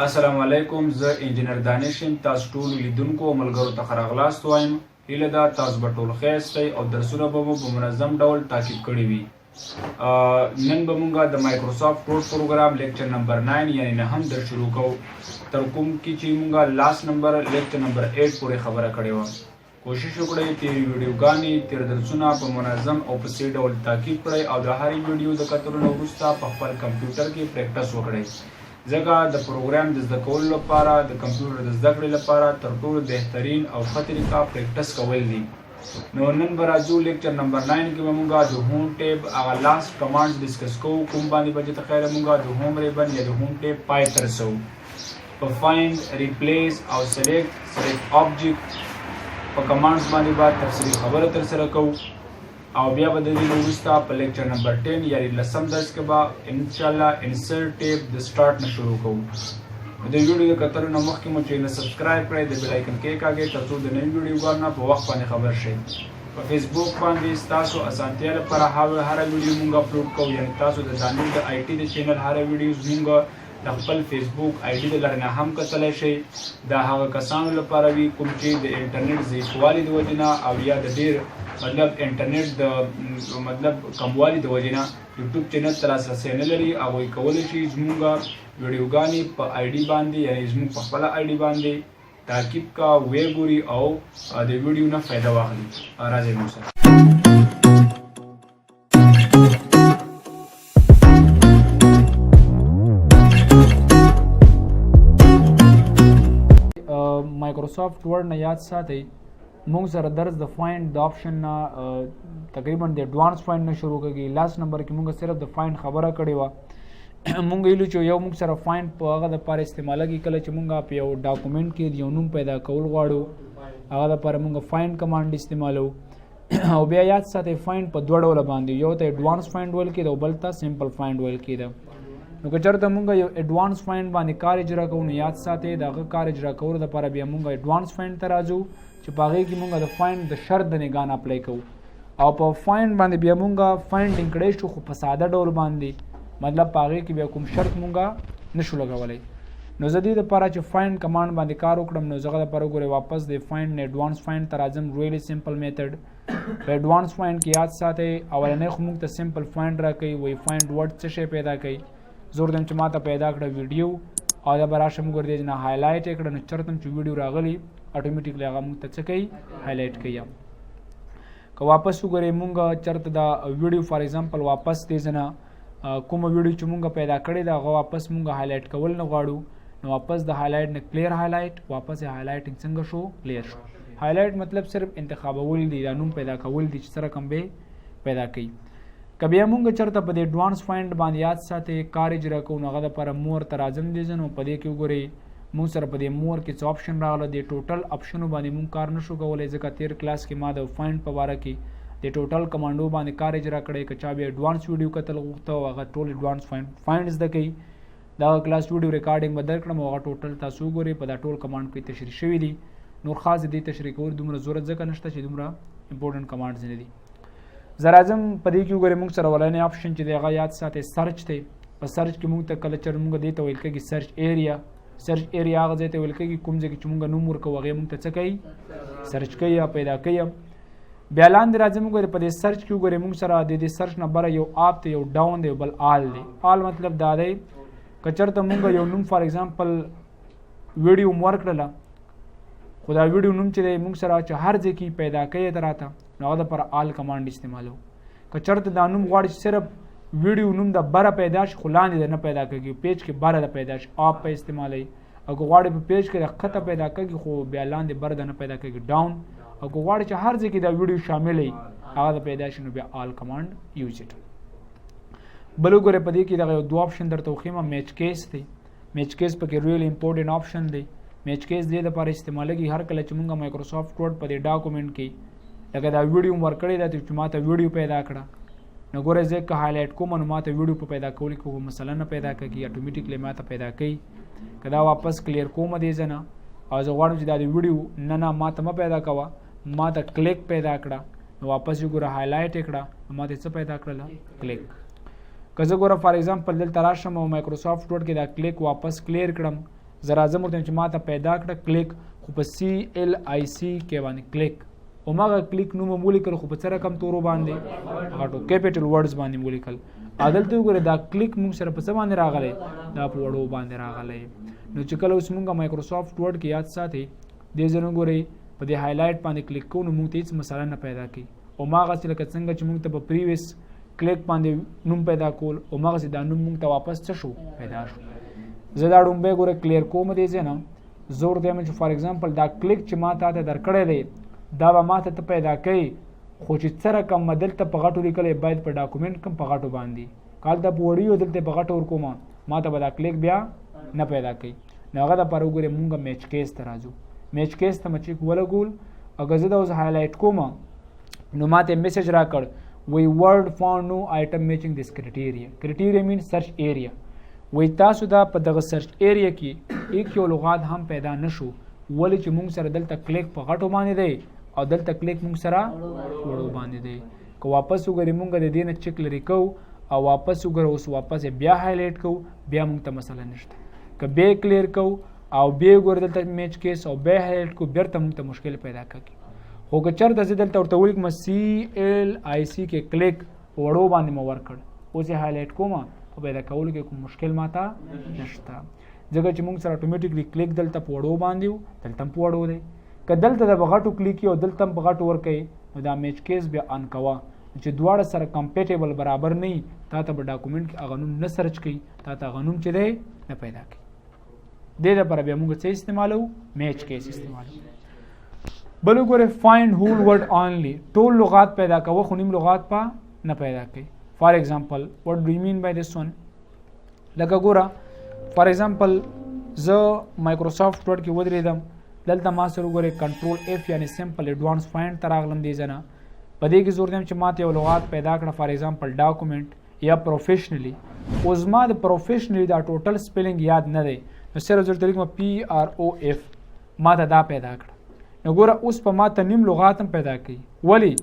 السلام علیکم، زه انجینر دانش یم. تاسو ټول لیدونکو او ملګرو ته ښه راغلاست وایم. هیله ده تاسو به ټول ښه یاستئ او درسونه به مو په منظم ډول تعقیب کړي وي. نن به مونږ د مایکروسافټ ورډ پروګرام لیکچر نمبر 9 یعنی 9 درس شروع کوو. تر کوم کې چې مونږ لاست نمبر لیکچر نمبر 8 پورې خبره کړې وه. کوشش وکړئ تیرې ویډیوګانې تیر درسونه په منظم او په سي ډول تعقیب کړئ او د هرې ویډیو د کتلو نه وروسته په خپل کمپیوټر کې پریکټس وکړئ. ځکه د پروګرام د زده کولو لپاره د کمپیوټر د زده کړې لپاره تر ټولو بهترین او ښه طریقه پریکټس کول دي. نو نن به راځو لیکچر نمبر 9 کې به مونږ د هوم ټیب هغه لاست کمانډز ډسکس کوو. کوم باندې به چې ته خیره مونږ د هوم ریبن یا د هوم ټیب پای ته رسوو. په فایند، ریپلیس او سلیکټ آبجیکټ په کمانډز باندې به تفصیلي خبره ترسره کوو او بیا به د دې وروسته په لیکچر نمبر 10 یعنی 10م درس کې به انشاءالله انسرټ ټیب د سټارټ نه شروع کوو. د ویډیو د کتلو نه مخکې مو چینل سبسکرایب کړئ، د بیل آیکن کې کاږئ ترڅو د نوي ویډیوګانو نه په وخت باندې خبر شئ. په فیسبوک باندې ستاسو اسانتیا لپاره هره ویډیو مونږ اپلوډ کوو، یعنی تاسو د دانش د آی ټي د چینل هره ویډیو مونږ د خپل فیسبوک آی ډي د لارې نه هم کتلی شئ. دا هغه کسانو لپاره وي کوم چې د انټرنیټ ضعیفوالي د وجې نه او یا د ډېر انټرنیټ د کموالي د وجې نه یوټیوب چینل ته لاسرسی نه لري. هغوی کولی شي زموږ ویډیوګانې په آی ډي باندې یعنی زموږ په خپله آی ډي باندې تعقیب کا ویې ګوري او د ویډیو نه فایده واخلي. راځئ موږ سره مایکروسافټ ورډ نه یاد ساتئ. مونږ سره درس د فایند د آپشن نه تقریبا د ایډوانس فایند نه شروع کېږي. لاست نمبر کې مونږ صرف د فایند خبره کړې وه. مونږ ویلو چې یو مونږ سره فایند په هغه دپاره استعمالېږي کله چې مونږ په یو ډاکومنټ کې یو نوم پیدا کول غواړو، هغه دپاره مونږ فایند کمانډ استعمالو. او بیا یاد ساتئ فایند په دوه ډوله باندې، یو ته ایډوانس فایند ویل کېده او بل ته سمپل فایند ویل کېده. نو که چېرته مونږ یو ایډوانس فایند باندې کار اجرا کوو نو یاد ساتئ د هغه کار اجرا کولو دپاره بیا مونږ ایډوانس فایند ته راځو چې په هغې کې مونږ د فایند د شرط د نګاه نه اپلای کوو او په فایند باندې بیا مونږ فایندینګ کړی شو خو په ساده ډول باندې، مطلب په هغې کې بیا کوم شرط مونږ نشو لګولی. نو زه دې دپاره چې فایند کمانډ باندې کار وکړم نو زه هغه دپاره وګورئ واپس د فایند نه ایډوانس فایند ته راځم. ریلی سمپل میتھډ په ایډوانس فایند کې یاد ساتئ اولنی خو مونږ ته سمپل فایند راکوي، وایي فایند ورډ څه شی پیدا کوي. زور دم چې ما ته پیدا کړه ویډیو او دا به راشم وګورئ نه هایلایټ یې کړه نو چېرته چې ویډیو راغلی اټومیټیکلی هغه مونږ ته څه کوي هایلایټ کوي. که واپس وګورئ مونږ چېرته دا ویډیو فار ایگزامپل واپس دې ځنه کومه ویډیو چې مونږ پیدا کړې ده هغه واپس مونږ هایلایټ کول نه غواړو نو واپس د هایلایټ نه کلیر هایلایټ واپس یې هایلایټینګ څنګه شو کلیر شو. هایلایټ مطلب صرف انتخابول دي، دا نوم پیدا کول دي چې سره کم به پیدا کوي. که بیا مونږ چېرته په دې ایډوانس فایند باندې یاد ساتئ کار اجرا کوو نو هغه دپاره مور ته راځم دې ځه نو په دې کې وګورئ مونږ سره په دې مور کې څه آپشن راغله. د ټوټل آپشنو باندې مونږ کار نشو کولی ځکه تیر کلاس کې ما د فایند په باره کې د ټوټل کمانډو باندې کار اجرا کړی. که چا بیا ایډوانس ویډیو کتل غوښته او هغه ټول ایډوانس فایند زده کوي د هغه کلاس ویډیو ریکارډینګ به درکړم او هغه ټوټل تاسو وګورئ په دا ټول کمانډ کې تشریح شوي دي. نور خاص دې تشریح کول دومره ضرورت ځکه نشته چې دومره امپورټنټ کمانډز نه دي. زه راځم په دې کې وګورئ مونږ سره اولنی آپشن چې دی هغه یاد ساتئ سرچ دی. په سرچ کې مونږ ته کله چې مونږ دې ته ویل کېږي سرچ ایریا. سرچ ایریا هغه ځای ته ویل کېږي کوم ځای کې چې مونږ نوم ورکوو هغې مونږ ته څه کوي سرچ کوي یا پیدا کوي. بیا لاندې راځم وګورئ په دې سرچ کې وګورئ مونږ سره د دې سرچ نه بره یو آپ دی، یو ډاون دی، بل آل دی. آل مطلب دا دی که چېرته مونږ یو نوم فار ایگزامپل ویډیو مو ورکړله خو دا ویډیو نوم چې دی مونږ سره چې هر ځای کې پیدا کوي ته راته نو هغه دپاره آل کمانډ استعمالو. که چېرته دا نوم غواړي چې صرف ویډیو نوم د بره پیدا شي خو لاندې د نه پیدا کېږي پیج کې بره د پیدا شي آپ په استعمالوي. او که غواړي په پیج کې د ښکته پیدا کېږي خو بیا لاندې بره د نه پیدا کېږي ډاون. او که غواړي چې هر ځای کې دا ویډیو شامل وي هغه د پیدا شي نو بیا آل کمانډ یوز اټ. بل وګورئ په دې کې دغه یو دوه آپشن درته وښیم. میچ کیس دی. میچ کیس پکې ریل امپورټنټ آپشن دی. میچ کیس دې دپاره استعمالېږي هر کله چې مونږ مایکروسافټ ورډ په دې ډاکومنټ کې لکه دا ویډیو مو ورکړې ده چې ما ته ویډیو پیدا کړه نو ګورئ زه که هایلایټ کوم نو ما ته ویډیو په پیدا کولو کې کومه مسله نه پیدا کېږي اټومیټیکلی ما ته پیدا کوي. که دا واپس کلیر کوم دې ځه نه او زه غواړم چې دا د ویډیو نه ما ته مه پیدا کوه ما ته کلیک پیدا کړه، نو واپس یې ګوره هایلایټ کړه، ما ته څه پیدا کړله؟ کلیک. که زه ګوره فار ایگزامپل دلته راشم او مایکروسافټ ورډ کې دا کلیک واپس کلیر کړم، زه راځم ورته چې ما ته پیدا کړه کلیک، خو په CLIC کې باندې کلیک، هماغه کلیک نوم مو ولیکل خو په څه رقم تورو باندې؟ غټو کیپیټل ورډز باندې مو ولیکل. دلته وګوره دا کلیک موږ سره په څه باندې راغلی؟ دا په وړو باندې راغلی. نو چې کله اوس موږ مایکروسافټ ورډ کې یاد ساتئ دې ځای نه ګورئ په دې هایلایټ باندې کلیک کوو نو موږ ته هېڅ مسله نه پیدا کوي. هماغسې لکه څنګه چې موږ ته په پریویس کلیک باندې نوم پیدا کول، هماغسې دا نوم موږ ته واپس څه شو؟ پیدا شو. زه دا ډومبی ګوره کلیر کوم دې ځای نه، زه ورته وایم چې فار ایگزامپل دا کلیک چې ما تا ته درکړی دی دا به ما ته پیدا کوي، خو چې څه رقم مه دلته په غټو لیکلی باید په ډاکومنټ کم په غټو باندې، کال ته په وړي دلته په غټو ورکوم ما ته به دا کلیک بیا نه پیدا کوي. نو هغه دپاره وګورئ مونږ میچ کیس ته راځو. میچ کیس ته مه چیک ولګول، اگر زه دا اوس هایلایټ کوم نو ما ته میسج راکړ وی ورډ فاوند نو آیټم میچینګ دیس کرایټیریا. کرایټیریا مین سرچ ایریا. وی تاسو دا په دغه سرچ ایریا کې ایک یو لغات هم پیدا نشو، ولې چې مونږ سره دلته کلیک په غټو باندې دی او دلته کلیک مونږ سره وړو باندې دی. که واپس وګورئ مونږ د دې نه چیک لرې کوو او واپس وګوره اوس واپس بیا هایلایټ کوو بیا موږ ته مسله نشته. که بیا کلیر کوو او بیا وګوره دلته میچ کیس او بیا هایلایټ کوو بیرته موږ ته مشکل پیدا کوي. خو که چېرته زه دلته ورته ولیکم CLIC کې کلیک وړو باندې مو ورکړ، اوس یې هایلایټ کوم په پیدا کولو کې کوم مشکل ماته نشته، ځکه چې موږ سره اټومیټیکلی کلیک دلته په وړو باندې و دلته هم په وړو دی. که دلته د په غټو کلیک او دلته هم په غټو ورکوي نو دا میچ کیس بیا ان کوه چې دواړه سره کمپیټیبل برابر نه وي، تا ته په ډاکومنټ کې هغه نوم نه سرچ کوي، تا ته هغه نوم چې دی نه پیدا کوي. دې دپاره بیا موږ څه استعمالوو؟ میچ کیس استعمالوو. بل وګورئ فایند هول ورډ اونلی، ټول لغات پیدا کوه خو نیم لغات په نه پیدا کوي. فار ایگزامپل وات ډو یو مین بای دس ون؟ لکه ګوره فار ایگزامپل زه مایکروسافټ ورډ کې ودرېدم، دلته ما سره وګورئ کنټرول F یعنې سمپل ایډوانس فایند ته راغلم دې ځای نه. په دې کې زور دیم چې ما ته یو لغات پیدا کړه فار ایگزامپل ډاکومنټ یا پروفیشنلی. اوس ما د پروفیشنلی دا ټوټل سپیلنګ یاد نه دی، نو صرف زه ورته لیکم PROF ما ته دا پیدا کړه. نو ګوره اوس په ما ته نیم لغات هم پیدا کوي، ولې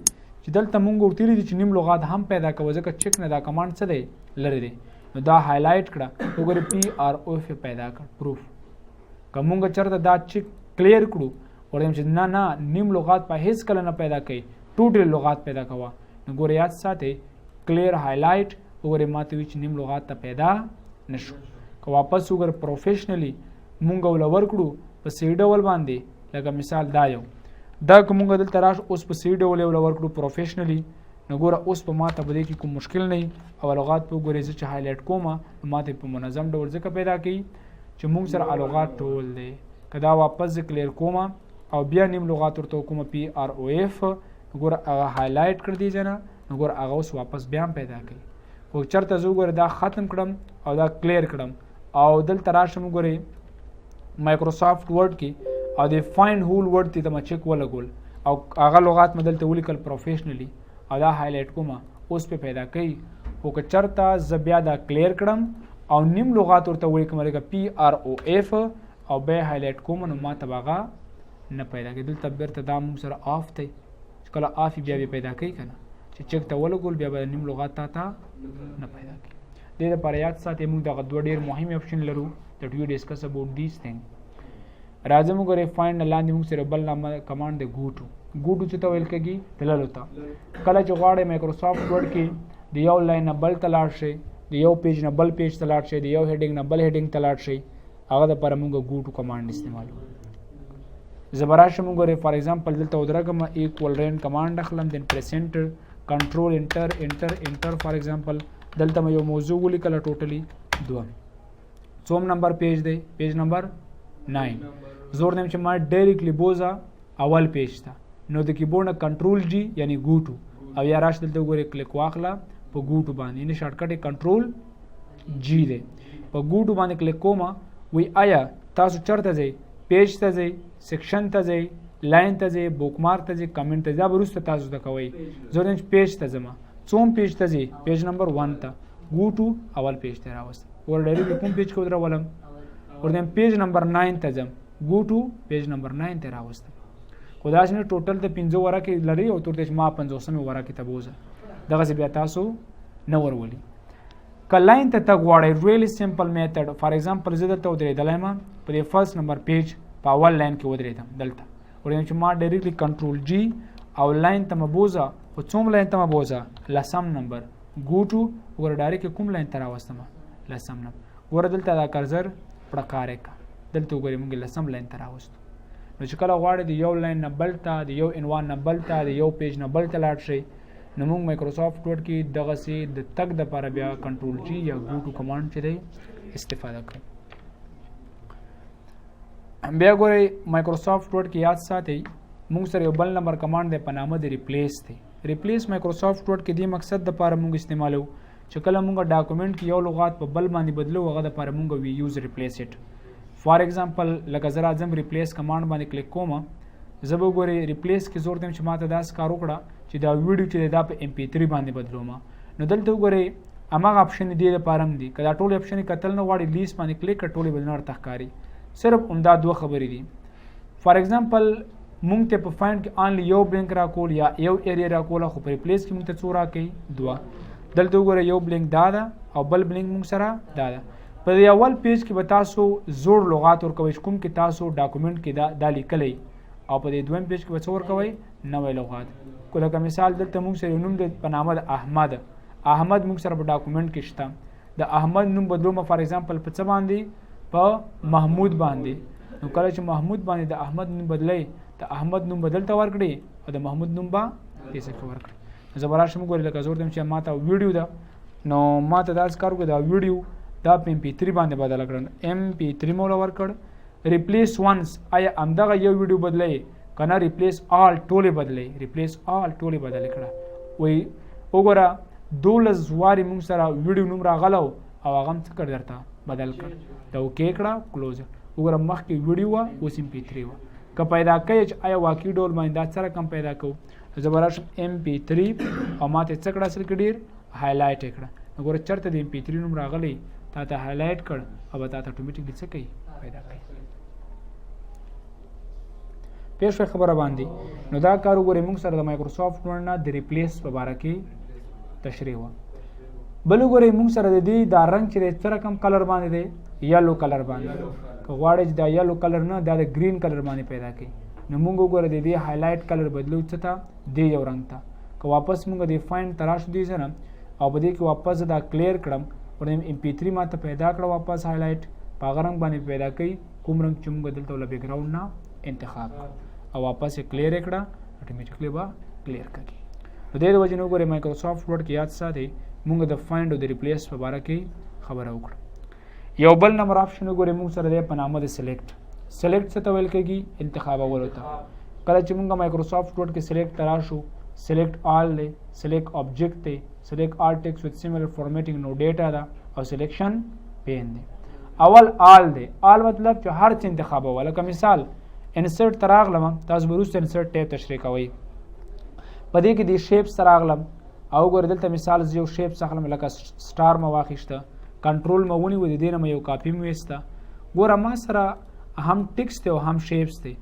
چې دلته مونږ ورته ویلي دي چې نیم لغات هم پیدا کوه، ځکه چیک نه دا کمانډ څه دی لرې دی. نو دا هایلایټ کړه وګورئ PROF پیدا کړ پروف. که مونږ چېرته دا چیک کلیر کړو ورته چې نه نه نیم لغات په هیڅ کله نه پیدا کوي، ټوټل لغات پیدا کوه. نو ګوره یاد ساتئ کلیر هایلایټ وګورئ ما ته وی چې نیم لغات ته پیدا نشو. که واپس وګورئ پروفیشنلی مونږ ول ورکړو په سی ډول باندې، لکه مثال دا یو دا که مونږ دلته راش اوس په سی ډول یو ورکړو پروفیشنلی، نو ګوره اوس په ما ته په دې کې کوم مشکل نه وي او لغات په وګورئ زه چې هایلایټ کوم نو ما ته په منظم ډول ځکه پیدا کوي چې مونږ سره لغات ټول دی. که دا واپس زه کلیر کوم او بیا نیم لغات ورته وکوم PROF ګوره هغه هایلایټ کړ دې ځای نه، نو ګوره هغه اوس واپس بیا هم پیدا کوي. خو چېرته زه وګوره دا ختم کړم او دا کلیر کړم او دلته راشم وګورئ مایکروسافټ ورډ کې او د فایند هول ورډ ته ما چیک ولګول او هغه لغات مې دلته ولیکل پروفیشنلی او دا هایلایټ کوم اوس په پیدا کوي. خو که چېرته زه بیا دا کلیر کړم او نیم لغات ورته ولیکم لکه PROF او بیا هایلایټ کوم نو ما ته به هغه نه پیدا کوي. دلته بیرته دا موږ سره آف دی، چې کله آف بیا به پیدا کوي که نه، چې چیک ته ولګول بیا به نیم لغات تا ته نه پیدا کوي. دې دپاره یاد ساتئ موږ دغه دوه ډېر مهم اپشن لرو that we discuss about these things. راځم وګورئ فایند لاندې موږ سره بل نامه کمانډ دی ګوټو. ګوټو څه ته ویل کېږي؟ تللو ته. کله چې غواړئ مایکروسافټ ورډ کې د یو لاین نه بل ته لاړ شئ، د یو پیج نه بل پیج ته لاړ شئ، د یو هیډینګ نه بل هیډینګ ته لاړ شئ، هغه دپاره موږ ګوټو کمانډ استعمالوو. زه به راشم وګورئ فار ایگزامپل دلته ودرېږم ایکول رین کمانډ اخلم دین پریس انټر کنټرول انټر انټر انټر فار ایگزامپل دلته مې یو موضوع ولیکله ټوټلی 2 څوم نمبر پیج دی؟ پیج نمبر 9. زور دیم چې ما ډایرکټلی بوزه اول پیج ته، نو د کیبورډ نه کنټرول G یعنی ګوټو او یا راش دلته وګورئ کلیک واخله په ګوټو باندې، یعنې شارټکټ یې کنټرول G دی. په ګوټو باندې کلیک کوم وی آیا تاسو چېرته ځئ؟ پیج ته ځئ، سیکشن ته ځئ، لاین ته ځئ، بوک مارک ته ځئ، کمنټ ته ځئ، دا به وروسته تاسو زده کوئ. زه وایم چې پیج ته ځم، څوم پیج ته ځئ؟ پیج نمبر 1 ته. ګوټو اول پیج ته راوستم، ور ډایرکټلی کوم پیج کې ودرولم؟ ورته پیج نمبر 9 ته ځم، ګوټو پیج نمبر 9 ته راوستم. خو خدا شنه ټوټل ته 15 ورکې لري او تر دې ما 50 ورکې ته بوزه دغه بیا تاسو نه ورولي کلاین ته تګ غواړئ ریلی سمپل میتھډ فار ایگزامپل زه دلته ودرېدلی یم په دې فرست نمبر پیج په اول لاین کې ودرېدم دلته وړم چې ما ډایرکټلی کنټرول جی او لاین ته مبوزه او څوم لاین ته مبوزه لسم نمبر ګو ټو ور ډایرکټ کوم لاین ته راوستم لسم نمبر ور دلته دا کرزر پړکارې کا دلته وګورئ موږ لسم لاین ته راوستو نو چې کله غواړئ د یو لاین نه بل ته د یو عنوان نه بل ته د یو پیج نه بل ته لاړ شئ نو موږ مایکروسافټ ورډ کې دغسې د تګ دپاره بیا کنټرول جی یا ګو ټو کمانډ چې دی استفاده کړئ بیا ګورئ مایکروسافټ ورډ کې یاد ساتئ موږ سره یو بل نمبر کمانډ دی په نامه د ریپلیس دی ریپلیس مایکروسافټ ورډ کې دې مقصد دپاره موږ استعمالو چې کله موږ ډاکومنټ کې یو لغات په بل باندې بدلو هغه دپاره موږ وی یوز ریپلیس اټ فار ایگزامپل لکه زه راځم ریپلیس کمانډ باندې کلیک کوم زه به وګورئ ریپلیس کې زور دیم چې ماته داسې کار وکړه چې دا ویډیو چې دی دا په MP3 باندې بدلوم نو دلته وګورئ هماغه اپشن دې دپاره هم دي که دا ټول اپشن کتل نه غواړي لیست باندې کلیک کړه ټولې به نه ورته ښکاري صرف همدا دوه خبرې دي فار ایگزامپل مونږ ته په فایند کې آنلی یو بلینک راکول یا یو ایریا راکوله خو په ریپلیس کې مونږ ته څو راکوي دوه دلته وګورئ یو بلینک دا ده او بل بلینک مونږ سره دا ده په دې اول پیج کې به تاسو زوړ لغات ورکوئ کوم کې تاسو ډاکومنټ کې دا لیکلی او په دې دویم پیج کې به څه ورکوئ نوی لغات کو لکه مثال دلته موږ سره یو نوم دی په نامه د احمد موږ سره په ډاکومنټ کې شته د احمد نوم بدلوم فار ایگزامپل په څه باندې په محمود باندې نو کله چې محمود باندې د احمد نوم بدلی د احمد نوم بدلته ورکړي او د محمود نوم به دې څه ورکړي زه به راشم ګورئ لکه زور دیم چې ما ته ویډیو ده نو ما ته داسې کار وکړو دا ویډیو دا په MP3 باندې بدله کړم MP3 مولا ورکړ ریپلیس ونس آیا همدغه یو ویډیو بدلی کنه ریپلیس آل ټولې بدلی ریپلیس آل ټولې بدلې کړه وایي وګوره 12 وارې موږ سره ویډیو نوم راغلو او هغه هم څه کړ درته بدل کړ دا اوکې کړه کلوز وګوره مخکې ویډیو وه اوس MP3 وه که پیدا کوي چې آیا واقعي ډول باندې دا څه رقم پیدا کوو زه به راشم MP3 او ما ته څه کړه اصل کې ډېر هایلایټ یې کړه نو ګوره چېرته د MP3 نوم راغلی تا ته هایلایټ کړ او به تا ته اتومیټیکلی څه کوي پیدا کوي پېښ شوې خبره باندې نو دا کار وګورئ موږ سره د مایکروسافټ ورډ نه د ریپلیس په باره کې تشریح وه بل وګورئ موږ سره د دې دا رنګ چې دی څه رقم کلر باندې دی یلو کلر باندې که غواړئ چې دا یلو کلر نه دا د ګرین کلر باندې پیدا کوي نو موږ وګوره د دې هایلایټ کلر بدلو څه ته دې یو رنګ ته که واپس موږ د فایند ته راشو دې سره او په دې کې واپس دا کلیر کړم ورته MP3 ما ته پیدا کړه واپس هایلایټ په هغه رنګ باندې پیدا کوي کوم رنګ چې موږ دلته له بیکګراوند نه انتخاب او واپس یې کلیر کړه اټومیټیکلی به کلیر کوي نو دې د وجې نه وګورئ مایکروسافټ ورډ کې یاد ساتئ موږ د فایند او د ریپلیس په باره کې خبره وکړه یو بل نمبر آپشن وګورئ موږ سره دی په نامه د سلیکټ څه ته ویل کېږي انتخابولو ته کله چې موږ مایکروسافټ ورډ کې سلیکټ ته راشو سلیکټ آل دی سلیکټ آبجیکټ دی سلیکټ آل ټیکس وذ سیملر فارمیټینګ نو ډیټا ده او سلیکشن پین دی اول آل دی آل مطلب چې هر څه انتخابوه لکه مثال انسرټ ته راغلم تاسو به وروسته انسرټ ټیب تشریح کوئ په دې کې د شیپس ته راغلم او ګورئ دلته مثال زه یو شیپس اخلم لکه سټار مې واخیسته کنټرول مې ونیو د دې نه مې یو کاپي مې ویسته ګوره ما سره هم ټیکس دی او هم شیپس دی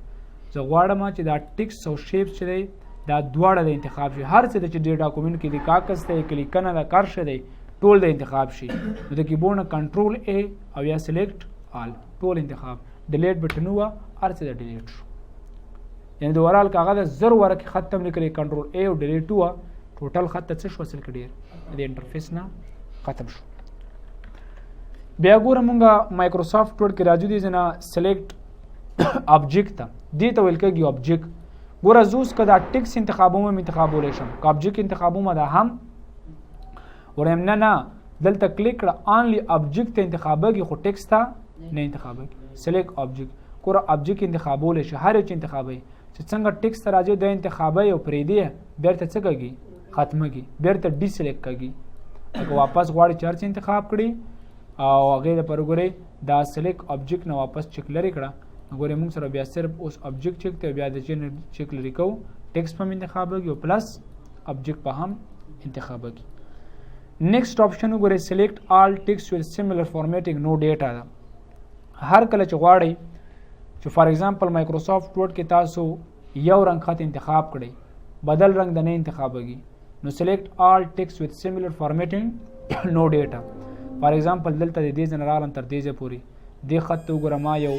زه غواړم چې دا ټیکس او شیپس چې دی دا دواړه د انتخاب شي هر څه چې د ډاکومنټ کې د کاغذ دی کلیکنه د کرښه دی ټول د انتخاب شي نو د کیبورډ نه کنټرول A او یا سلیکټ آل ټول انتخاب ډیلیټ بټن وه هر څه د ډیلیټ شو یعنې د ورال کاغذ زر ورکې خط ته لیکلی کنټرول A او ډیلیټ وه ټوټل خط ته څه شو اصل کې ډېر د انټرفیس نه ختم شو بیا ګوره مونږ مایکروسافټ ورډ کې راځو دې نه سلیکټ آبجیکټ ته دې ته ویل کېږي آبجیکټ ګوره زه اوس که دا ټیکس انتخابوم هم انتخابولی شم که آبجیکټ انتخابوم دا هم ورایم نه دلته کلیک کړه آنلی آبجیکټ ته انتخابېږي خو ټیکس ته نه انتخابېږي سلیکټ آبجیکټ ګوره آبجیکټ انتخابولی شي هر یو چې انتخابوي چې څنګه ټیکس ته راځي دا انتخابوي او پرېږدي بیرته څه کېږي ختمېږي بیرته ډي سلیکټ کېږي که واپس غواړي چې هر څه انتخاب کړي او هغې دپاره ګورئ دا سلیکټ آبجیکټ نه واپس چک لرې کړه ګورئ موږ سره بیا صرف اوس آبجیکټ چک دی بیا د چک لرې کوو ټیکس په هم انتخابېږي او پلس آبجیکټ په هم انتخابېږي نیکسټ آپشن وګورئ سلیکټ آل ټیکس وذ سیملر فارمیټینګ نو ډیټا ده هر کله چې غواړئ چې فار ایگزامپل مایکروسافټ ورډ کې تاسو یو رنگ خط انتخاب کړئ بدل رنگ د نه انتخابږي نو select all text with similar formatting no data فار ایگزامپل دلته د دې جنرال تر دې پوري د خط وګوره ما یو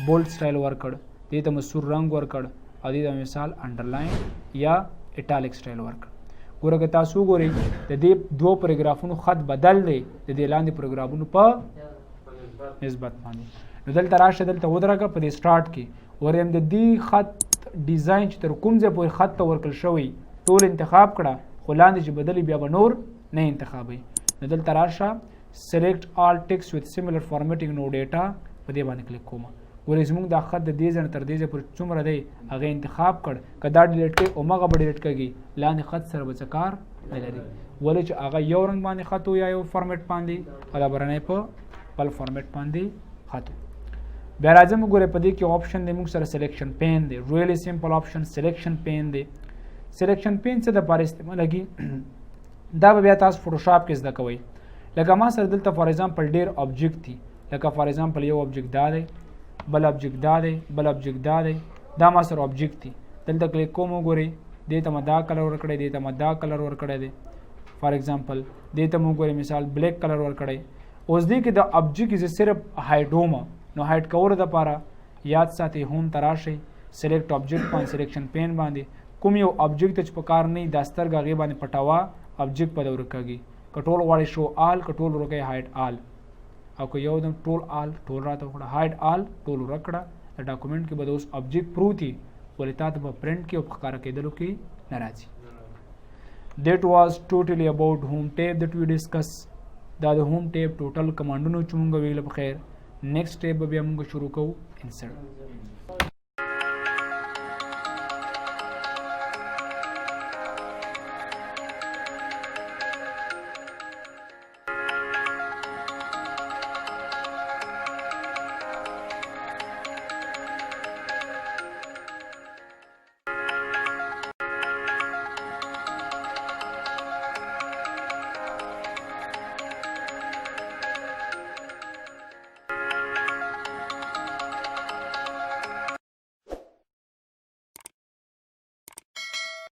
بولډ سټایل ورکړ دې ته مسور رنگ ورکړ او دې ته مثال انډرلاین یا اټالیک سټایل ورکړ ګوره که تاسو ګورئ د دې دوه پاراګرافونو خط بدل دی د دې لاندې پاراګرافونو په نسبت باندې نو دلته راشه دلته ودرګه په دې سٹارټ کې وریم د دې خط ډیزاین چې تر کوم ځای پورې خط ته ورکړل شوی ټول انتخاب کړه خو لاندې چې بدلی بیا به نور نه انتخابوي نو دلته راشه select all text with similar formatting no data په دې باندې کلیک کوم ورې زموږ دا خط د دې ځای تر دې ځای پورې څومره دی هغه انتخاب کړ که دا ډیلیټ کړي او مغه به ډیلیټ کړي لاندې خط سره به څه کار نه لري ولې چې هغه یو رنګ باندې خط یا یو فارمیټ باندې او دا برنه په بل فارمیټ باندې خط بیا راځم وګورئ په دې کې آپشن دی موږ سره سلیکشن پین دی ریلی سمپل آپشن سلیکشن پین دی سلیکشن پین څه د پاره استعمالږي دا به بیا تاسو فوټوشاپ کې زده کوئ لکه ما سره دلته فار ایگزامپل ډیر آبجیکټ دي لکه فار ایگزامپل یو آبجیکټ دا دی بل آبجیکټ دا دی بل آبجیکټ دا دی دا ما سره آبجیکټ دي دلته کلیک کوم وګورئ دې ته ما دا کلر ورکړی دې ته ما دا کلر ورکړی دی فار ایگزامپل دې ته موږ ګورئ مثال بلیک کلر ورکړی اوس دې کې د آبجیکټ صرف هایډ وم نو هایډ کول لپاره یاد ساتئ هوم ته راشئ سلیکټ آبجیکټ باندې سلیکشن پین باندې کوم یو آبجیکټ چې په کار نه د سترګې هغې باندې پټاوه آبجیکټ په ده ورکېږي که ټول غواړئ شو آل که ټول ورکوئ هایډ آل او که یو دم ټول آل ټول راته وکړه هایډ آل ټول ورک کړه د ډاکومنټ کې به د اوس آبجیکټ پروت وي ولې تا ته به پرنټ کې او په ښکاره کېدلو کې نه راځي دیٹ واز ټوټلی اباؤټ هوم ټیب دیٹ وی ډسکس دا د هوم ټیب ټوټل کمانډونو چې مونږ ویل په خیر نیکسټ ټیب به بیا مونږ شروع کوو انسرټ